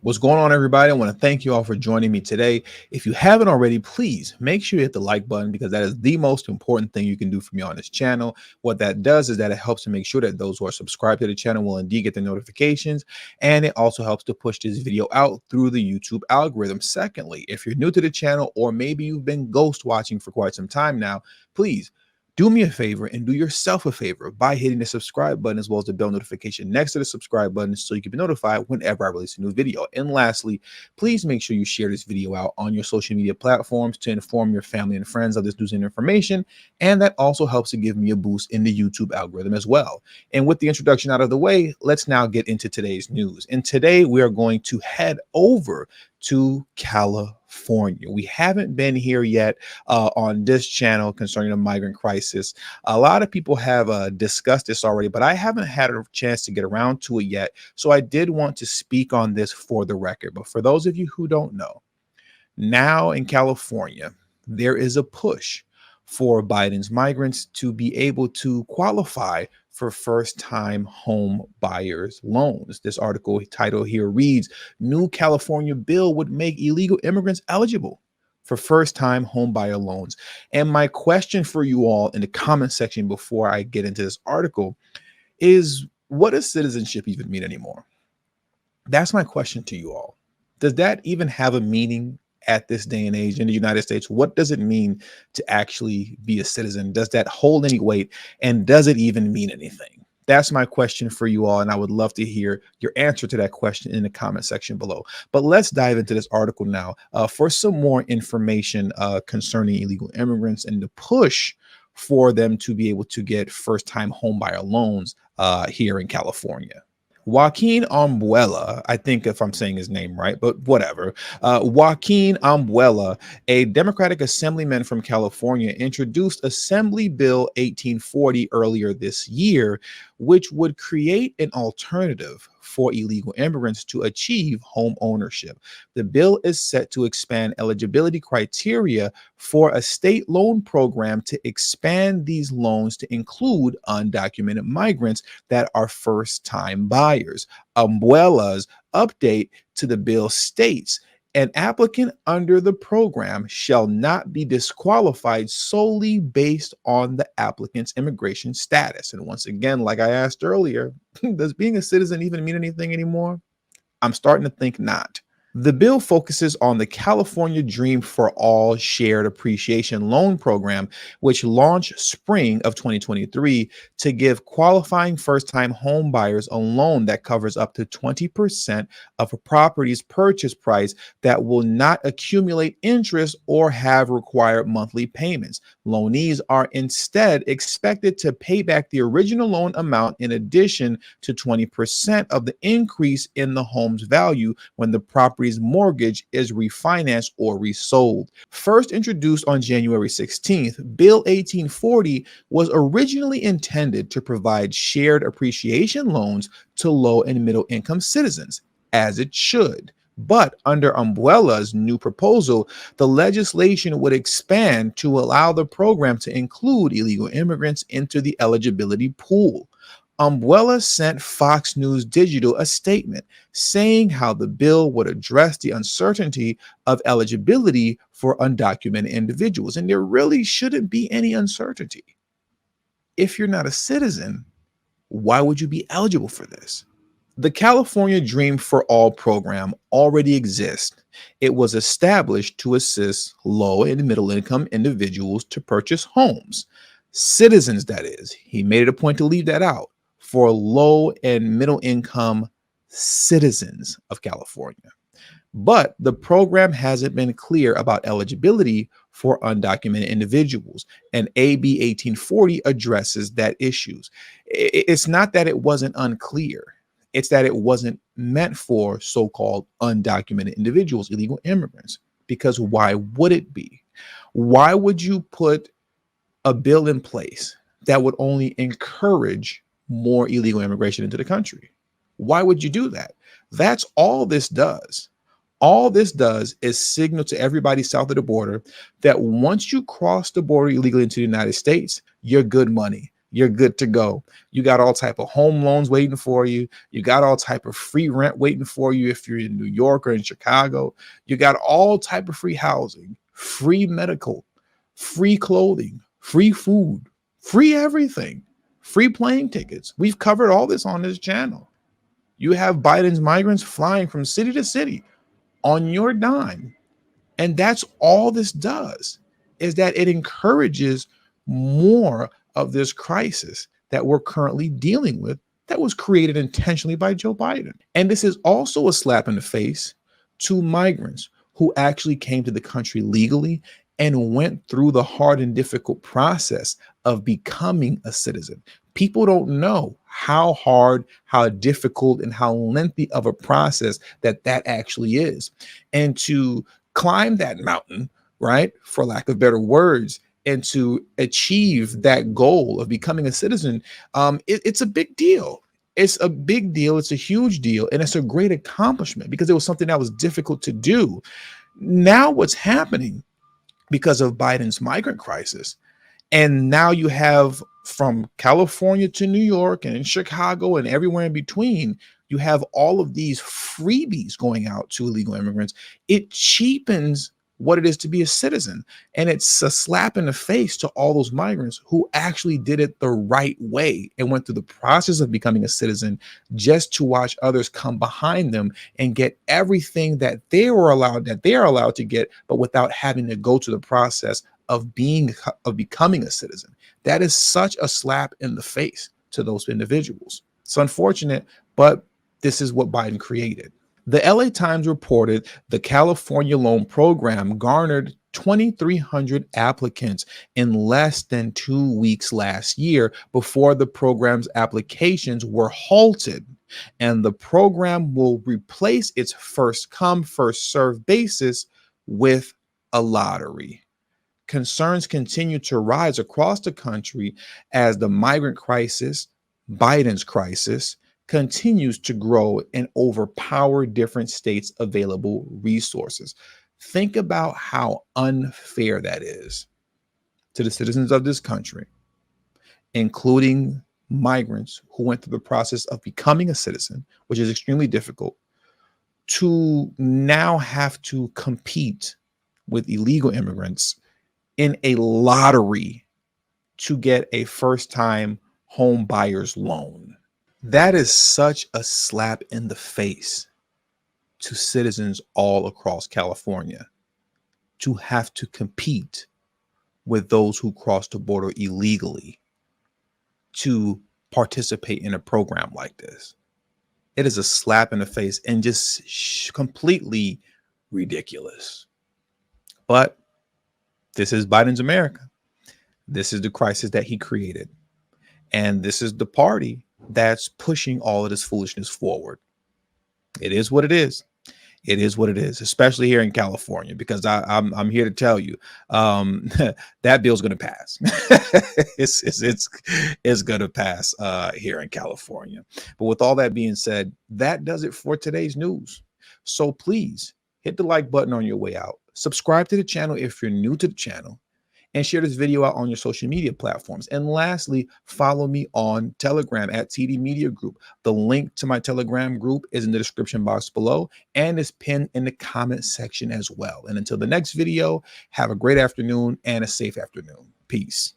What's going on, everybody? I want to thank you all for joining me today. If you haven't already, please make sure you hit the like button because that is the most important thing you can do for me on this channel. What that does is that it helps to make sure that those who are subscribed to the channel will indeed get the notifications, and it also helps to push this video out through the YouTube algorithm. Secondly, if you're new to the channel or maybe you've been ghost watching for quite some time now, please do me a favor and do yourself a favor by hitting the subscribe button as well as the bell notification next to the subscribe button so you can be notified whenever I release a new video. And lastly, please make sure you share this video out on your social media platforms to inform your family and friends of this news and information. And that also helps to give me a boost in the YouTube algorithm as well. And with the introduction out of the way, let's now get into today's news. And today we are going to head over to California. We haven't been here yet on this channel concerning the migrant crisis. A lot of people have discussed this already, but I haven't had a chance to get around to it yet. So I did want to speak on this for the record. But for those of you who don't know, now in California, there is a push for Biden's migrants to be able to qualify for first-time home buyers loans. This article title here reads, "New California bill would make illegal immigrants eligible for first-time home buyer loans." And my question for you all in the comment section before I get into this article is, what does citizenship even mean anymore? That's my question to you all. Does that even have a meaning at this day and age in the United States? What does it mean to actually be a citizen? Does that hold any weight? And does it even mean anything? That's my question for you all. And I would love to hear your answer to that question in the comment section below. But let's dive into this article now for some more information concerning illegal immigrants and the push for them to be able to get first-time homebuyer loans here in California. Joaquin Ambuela, I think if I'm saying his name right, but whatever. Joaquin Ambuela, a Democratic assemblyman from California, introduced Assembly Bill 1840 earlier this year, which would create an alternative for illegal immigrants to achieve home ownership. The bill is set to expand eligibility criteria for a state loan program to expand these loans to include undocumented migrants that are first-time buyers. Umbrellas update to the bill states an applicant under the program shall not be disqualified solely based on the applicant's immigration status. And once again, like I asked earlier, does being a citizen even mean anything anymore? I'm starting to think not. The bill focuses on the California Dream for All Shared Appreciation Loan Program, which launched spring of 2023 to give qualifying first-time home buyers a loan that covers up to 20% of a property's purchase price that will not accumulate interest or have required monthly payments. Loanees are instead expected to pay back the original loan amount in addition to 20% of the increase in the home's value when the property's mortgage is refinanced or resold. First introduced on January 16th, Bill 1840 was originally intended to provide shared appreciation loans to low and middle income citizens, as it should. But under Umbrella's new proposal, the legislation would expand to allow the program to include illegal immigrants into the eligibility pool. Umbrella sent Fox News Digital a statement saying how the bill would address the uncertainty of eligibility for undocumented individuals. And there really shouldn't be any uncertainty. If you're not a citizen, why would you be eligible for this? The California Dream for All program already exists. It was established to assist low and middle income individuals to purchase homes. Citizens, that is. He made it a point to leave that out. For low and middle income citizens of California. But the program hasn't been clear about eligibility for undocumented individuals, and AB 1840 addresses that issues. It's not that it wasn't unclear. It's that it wasn't meant for so-called undocumented individuals, illegal immigrants, because why would it be? Why would you put a bill in place that would only encourage more illegal immigration into the country? Why would you do that? That's all this does. All this does is signal to everybody south of the border that once you cross the border illegally into the United States, you're good money. you're good to go. You got all type of home loans waiting for you. You got all type of free rent waiting for you if you're in New York or in Chicago. You got all type of free housing, free medical, free clothing, free food, free everything, free plane tickets. We've covered all this on this channel. You have Biden's migrants flying from city to city on your dime. And that's all this does, is that it encourages more of this crisis that we're currently dealing with that was created intentionally by Joe Biden. And this is also a slap in the face to migrants who actually came to the country legally and went through the hard and difficult process of becoming a citizen. People don't know how hard, how difficult, and how lengthy of a process that actually is. And to climb that mountain, right, for lack of better words, and to achieve that goal of becoming a citizen, it's a big deal. It's a big deal. It's a huge deal. And it's a great accomplishment because it was something that was difficult to do. Now, what's happening because of Biden's migrant crisis, and now you have from California to New York and Chicago and everywhere in between, you have all of these freebies going out to illegal immigrants. It cheapens what it is to be a citizen. And it's a slap in the face to all those migrants who actually did it the right way and went through the process of becoming a citizen just to watch others come behind them and get everything that they are allowed to get, but without having to go through the process of becoming a citizen. That is such a slap in the face to those individuals. It's unfortunate, but this is what Biden created. The LA Times reported the California loan program garnered 2,300 applicants in less than 2 weeks last year before the program's applications were halted. And the program will replace its first come, first served basis with a lottery. Concerns continue to rise across the country as the migrant crisis, Biden's crisis, continues to grow and overpower different states' available resources. Think about how unfair that is to the citizens of this country, including migrants who went through the process of becoming a citizen, which is extremely difficult, to now have to compete with illegal immigrants in a lottery to get a first-time home buyer's loan. That is such a slap in the face to citizens all across California to have to compete with those who cross the border illegally to participate in a program like this. It is a slap in the face and just completely ridiculous. But this is Biden's America. This is the crisis that he created. And this is the party that's pushing all of this foolishness forward. It is what it is. It is what it is, especially here in California, because I'm here to tell you that bill's going to pass. it's going to pass here in California. But with all that being said, that does it for today's news. So please hit the like button on your way out. Subscribe to the channel if you're new to the channel, and share this video out on your social media platforms. And lastly, follow me on Telegram at TD Media Group. The link to my Telegram group is in the description box below and is pinned in the comment section as well. And until the next video, have a great afternoon and a safe afternoon. Peace.